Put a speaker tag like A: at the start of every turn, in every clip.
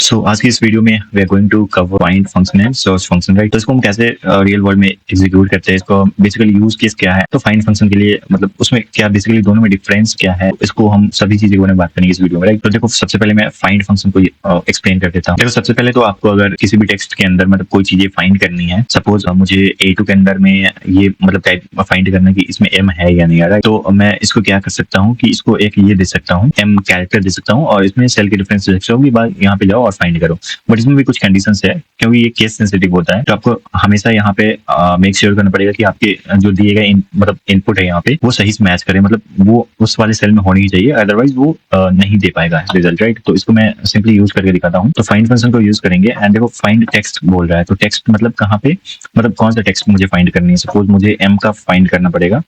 A: सो आज की इस वीडियो में we are going to cover find function and search function, right. तो इसको हम कैसे रियल वर्ल्ड में एग्जीक्यूट करते हैं, इसको बेसिकली यूज केस क्या है, तो फाइंड फंक्शन के लिए मतलब उसमें क्या बेसिकली दोनों में डिफरेंस क्या है, इसको हम सभी चीजें को बात करेंगे इस वीडियो में, राइट। तो देखो सबसे पहले मैं फाइंड फंक्शन को एक्सप्लेन कर देता हूँ। देखो सबसे पहले तो आपको अगर किसी भी टेक्स्ट के अंदर मतलब कोई चीजें फाइंड करनी है, सपोज मुझे A2 के अंदर में ये मतलब टाइप फाइंड करना कि इसमें M है या नहीं, राइट। तो मैं इसको क्या कर सकता हूँ कि इसको एक ये दे सकता हूँ, M कैरेक्टर दे सकता हूँ और इसमें सेल की डिफरेंस दे सकता हूँ कि बात यहाँ पे जाओ और फाइंड करो। बट इसमें भी कुछ कंडीशंस है क्योंकि ये केस सेंसिटिव होता है, तो आपको हमेशा यहाँ पे मेक श्योर करना पड़ेगा कि आपके जो दिए गए मतलब इनपुट है यहाँ पे वो सही से मैच करे, मतलब वो उस वाले सेल में होनी ही चाहिए, अदरवाइज वो नहीं दे पाएगा रिजल्ट, राइट। तो इसको मैं सिंपली यूज करके दिखाता हूँ। तो फाइंड फंक्शन को यूज करेंगे एंड देखो फाइंड टेक्स्ट बोल रहा है, तो टेक्स्ट मतलब कहाँ पे, मतलब कौन सा टेक्स्ट मुझे फाइंड करनी है। सपोज मुझे M का फाइंड करना पड़ेगा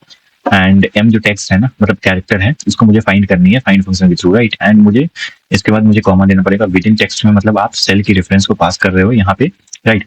A: एंड M जो टेक्स्ट है ना, मतलब कैरेक्टर है, इसको मुझे फाइंड करनी है फाइंड फंक्शन के थ्रू, राइट। एंड मुझे इसके बाद मुझे कॉमा देना पड़ेगा विद इन टेक्स्ट में, मतलब आप सेल की रेफरेंस को पास कर रहे हो यहाँ पे, राइट।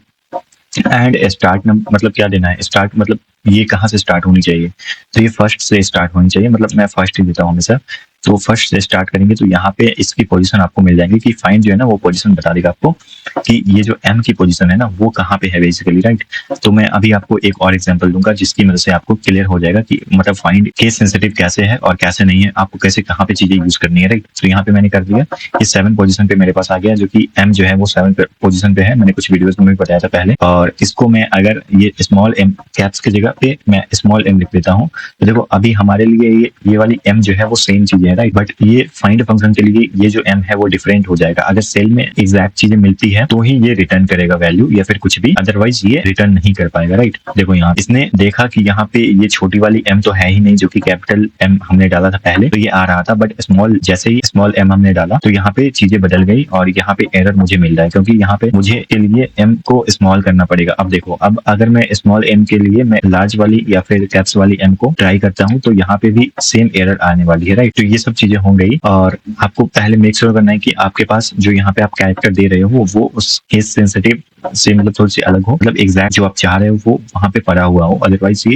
A: एंड स्टार्ट मतलब क्या देना है, स्टार्ट मतलब ये कहाँ से स्टार्ट होनी चाहिए, तो ये फर्स्ट से स्टार्ट होनी चाहिए, मतलब मैं फर्स्ट ही देता हूँ हमेशा। तो फर्स्ट से स्टार्ट करेंगे तो यहाँ पे इसकी पोजीशन आपको मिल जाएगी कि फाइंड जो है ना वो पोजीशन बता देगा आपको कि ये जो M की पोजीशन है ना वो कहाँ पे है बेसिकली, राइट। तो मैं अभी आपको एक और एग्जांपल दूंगा जिसकी मदद से आपको क्लियर हो जाएगा कि मतलब फाइंड केस सेंसिटिव कैसे है और कैसे नहीं है, आपको कैसे कहाँ पे चीजें यूज करनी है, राइट। तो यहाँ पे मैंने कर दिया, ये 7 पोजीशन पे मेरे पास आ गया, जो कि M जो है वो 7 पोजीशन पे है, मैंने कुछ वीडियोस में भी बताया था पहले। और इसको मैं अगर ये स्मॉल M कैप्स की जगह पे मैं स्मॉल M लिख देता हूँ, तो देखो अभी हमारे लिए ये वाली M जो है वो सेम चीज है, राइट। बट ये फाइंड फंक्शन के लिए ये जो M है वो डिफरेंट हो जाएगा। अगर सेल में एग्जैक्ट चीजें मिलती है तो ही ये रिटर्न करेगा वैल्यू या फिर कुछ भी, अदरवाइज ये रिटर्न नहीं कर पाएगा, राइट। देखो यहाँ इसने देखा कि यहाँ पे ये छोटी वाली M तो है ही नहीं, जो कि कैपिटल M हमने डाला था पहले, तो ये आ रहा था। बट स्मॉल जैसे ही स्मॉल M हमने डाला तो यहाँ पे चीजें बदल गई और यहाँ पे एरर मुझे मिल रहा है, क्योंकि यहाँ पे मुझे के लिए M को स्मॉल करना पड़ेगा। अब देखो, अब अगर मैं स्मॉल M के लिए मैं लार्ज वाली या फिर कैप्स वाली M को ट्राई करता हूँ तो यहाँ पे भी सेम एरर आने वाली है, राइट। तो ये सब चीजें हो गई और आपको पहले मेक श्योर करना है कि आपके पास जो यहाँ पे आप कैरेक्टर दे रहे हो वो उस केस सेंसिटिव से मतलब थोड़ी सी अलग हो, मतलब एग्जैक्ट जो आप चाह रहे हो वो वहां पे पड़ा हुआ हो, अदरवाइज ये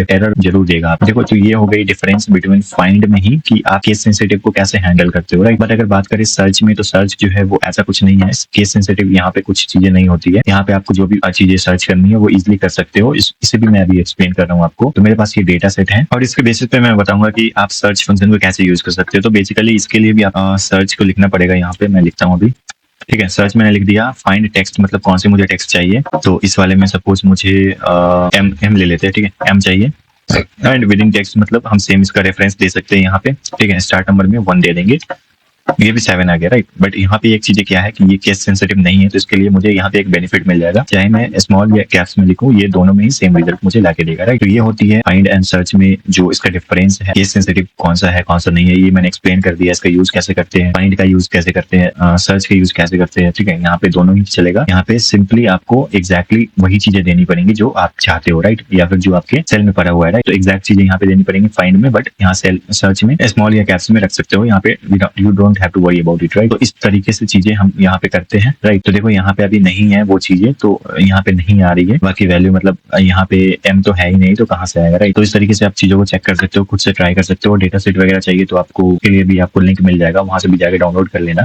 A: एरर जरूर देगा। आप देखो, तो ये हो गई डिफरेंस बिटवीन फाइंड में ही कि आप केस सेंसिटिव को कैसे हैंडल करते हो, राइट। बट अगर बात करें सर्च में, तो सर्च जो है वो ऐसा कुछ नहीं है, केस सेंसिटिव यहाँ पे कुछ चीजें नहीं होती है। यहाँ पे आपको जो भी चीजें सर्च करनी है वो इजिली कर सकते हो, इसे भी मैं अभी एक्सप्लेन कर रहा हूँ आपको। तो मेरे पास ये डेटा सेट है और इसके बेसिस पे मैं बताऊंगा कि आप सर्च फंक्शन को कैसे यूज कर सकते हो। तो बेसिकली इसके लिए भी आप सर्च को लिखना पड़ेगा, यहाँ पे मैं लिखता हूँ अभी, ठीक है। सर्च मैंने लिख दिया, फाइंड टेक्स्ट मतलब कौन से मुझे टेक्स्ट चाहिए, तो इस वाले में सपोज मुझे M ले लेते हैं, ठीक है, M चाहिए। एंड विद इन टेक्स्ट मतलब हम सेम इसका रेफरेंस दे सकते हैं यहाँ पे, ठीक है। स्टार्ट नंबर में 1 दे देंगे, ये भी 7 आ गया, राइट। बट यहाँ पे एक चीज क्या है कि ये केस सेंसिटिव नहीं है, तो इसके लिए मुझे यहाँ पे एक बेनिफिट मिल जाएगा, चाहे मैं स्मॉल या कैप्स में लिखूं, ये दोनों में ही सेम रिजल्ट मुझे लाके देगा, राइट। तो ये होती है फाइंड एंड सर्च में जो इसका डिफरेंस है, केस सेंसिटिव कौन सा है कौन सा नहीं है, ये मैंने एक्सप्लेन कर दिया। इसका यूज कैसे करते हैं, फाइंड का यूज कैसे करते हैं, सर्च का यूज कैसे करते हैं, ठीक है। यहाँ पे दोनों ही चलेगा, यहाँ पे सिंपली आपको एग्जैक्टली वही चीजें देनी पड़ेंगी जो आप चाहते हो, राइट, या फिर जो आपके सेल में पड़ा हुआ है, राइट। तो एग्जैक्ट चीजें यहाँ पे देनी पड़ेंगी फाइंड में, बट यहाँ सेल सर्च में स्मॉल या कैप्स में रख सकते हो, यहाँ पे you don't have to worry about it, right. तो इस तरीके से चीजें हम यहाँ पे करते हैं, राइट। तो देखो यहाँ पे अभी नहीं है वो चीजें, तो यहाँ पे नहीं आ रही है बाकी वैल्यू, मतलब यहाँ पे M तो है ही नहीं, तो कहाँ से आएगा, राइट। तो इस तरीके से आप चीजों को चेक कर सकते हो, खुद से ट्राई कर सकते हो। डेटा सेट वगैरह चाहिए तो आपको के लिए भी आपको लिंक मिल जाएगा, वहां से भी जाकर डाउनलोड कर लेना।